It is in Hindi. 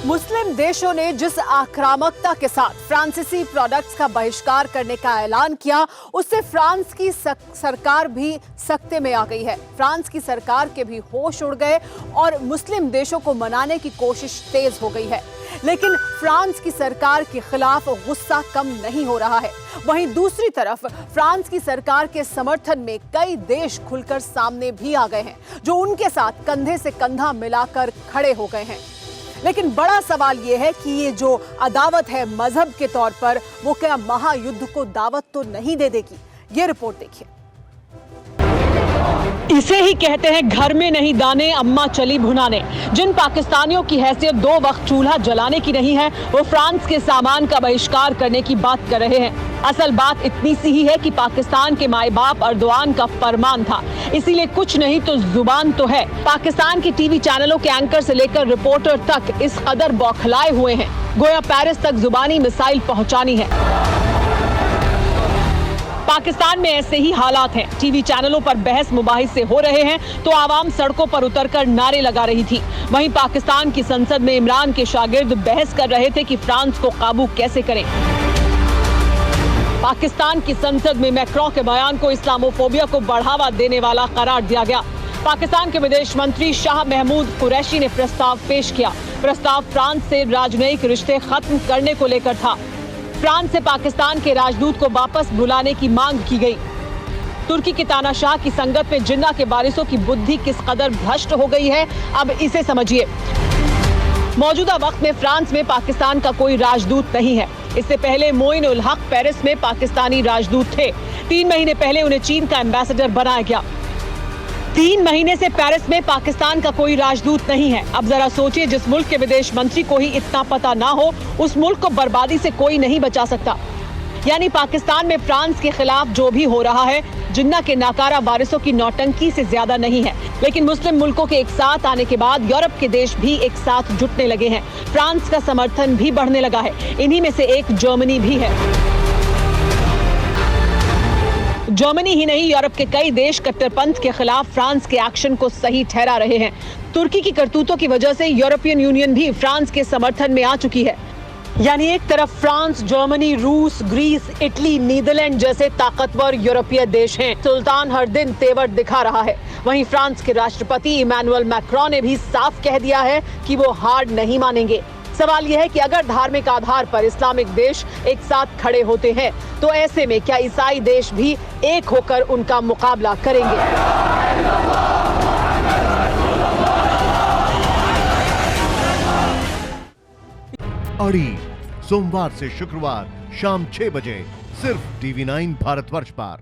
मुस्लिम देशों ने जिस आक्रामकता के साथ फ्रांसीसी प्रोडक्ट्स का बहिष्कार करने का ऐलान किया, उससे फ्रांस की सरकार भी सख्ते में आ गई है। फ्रांस की सरकार के भी होश उड़ गए और मुस्लिम देशों को मनाने की कोशिश तेज हो गई है। लेकिन फ्रांस की सरकार के खिलाफ गुस्सा कम नहीं हो रहा है। वहीं दूसरी तरफ फ्रांस की सरकार के समर्थन में कई देश खुलकर सामने भी आ गए हैं, जो उनके साथ कंधे से कंधा मिलाकर खड़े हो गए हैं। लेकिन बड़ा सवाल यह है कि ये जो अदावत है मजहब के तौर पर, वो क्या महायुद्ध को दावत तो नहीं दे देगी? ये रिपोर्ट देखिए। इसे ही कहते हैं घर में नहीं दाने, अम्मा चली भुनाने। जिन पाकिस्तानियों की हैसियत 2 वक्त चूल्हा जलाने की नहीं है, वो फ्रांस के सामान का बहिष्कार करने की बात कर रहे हैं। असल बात इतनी सी ही है कि पाकिस्तान के माए बाप अर्दोआन का फरमान था, इसीलिए कुछ नहीं तो जुबान तो है। पाकिस्तान के टीवी चैनलों के एंकर से लेकर रिपोर्टर तक इस कदर बौखलाए हुए हैं, गोया पेरिस तक जुबानी मिसाइल पहुंचानी है। पाकिस्तान में ऐसे ही हालात हैं। टीवी चैनलों पर बहस मुबाहिसे हो रहे हैं तो आवाम सड़कों पर उतरकर नारे लगा रही थी। वहीं पाकिस्तान की संसद में इमरान के शागिर्द बहस कर रहे थे कि फ्रांस को काबू कैसे करें। पाकिस्तान की संसद में मैक्रों के बयान को इस्लामोफोबिया को बढ़ावा देने वाला करार दिया गया। पाकिस्तान के विदेश मंत्री शाह महमूद कुरैशी ने प्रस्ताव पेश किया। प्रस्ताव फ्रांस से राजनयिक रिश्ते खत्म करने को लेकर था। फ्रांस से पाकिस्तान के राजदूत को वापस बुलाने की मांग की गई। तुर्की की तानाशाह की संगत में जिन्ना के बारिशों की बुद्धि किस कदर भ्रष्ट हो गई है, अब इसे समझिए। मौजूदा वक्त में फ्रांस में पाकिस्तान का कोई राजदूत नहीं है। इससे पहले मोइन उल हक पेरिस में पाकिस्तानी राजदूत थे। 3 महीने पहले उन्हें चीन का एम्बेसडर बनाया गया। 3 महीने से पेरिस में पाकिस्तान का कोई राजदूत नहीं है। अब जरा सोचिए, जिस मुल्क के विदेश मंत्री को ही इतना पता ना हो, उस मुल्क को बर्बादी से कोई नहीं बचा सकता। यानी पाकिस्तान में फ्रांस के खिलाफ जो भी हो रहा है, जिन्ना के नाकारा वारिसों की नौटंकी से ज्यादा नहीं है। लेकिन मुस्लिम मुल्कों के एक साथ आने के बाद यूरोप के देश भी एक साथ जुटने लगे हैं। फ्रांस का समर्थन भी बढ़ने लगा है। इन्हीं में से एक जर्मनी भी है। जर्मनी ही नहीं, यूरोप के कई देश कट्टरपंथ के खिलाफ फ्रांस के एक्शन को सही ठहरा रहे हैं। तुर्की की करतूतों की वजह से यूरोपियन यूनियन भी फ्रांस के समर्थन में आ चुकी है। यानी एक तरफ फ्रांस, जर्मनी, रूस, ग्रीस, इटली, नीदरलैंड जैसे ताकतवर यूरोपीय देश हैं। सुल्तान हर दिन तेवर दिखा रहा है। वहीं फ्रांस के राष्ट्रपति इमैनुअल मैक्रों ने भी साफ कह दिया है कि वो हार नहीं मानेंगे। सवाल यह है कि अगर धार्मिक आधार पर इस्लामिक देश एक साथ खड़े होते हैं, तो ऐसे में क्या ईसाई देश भी एक होकर उनका मुकाबला करेंगे? अड़ी सोमवार से शुक्रवार शाम 6 बजे सिर्फ TV9 भारतवर्ष पर।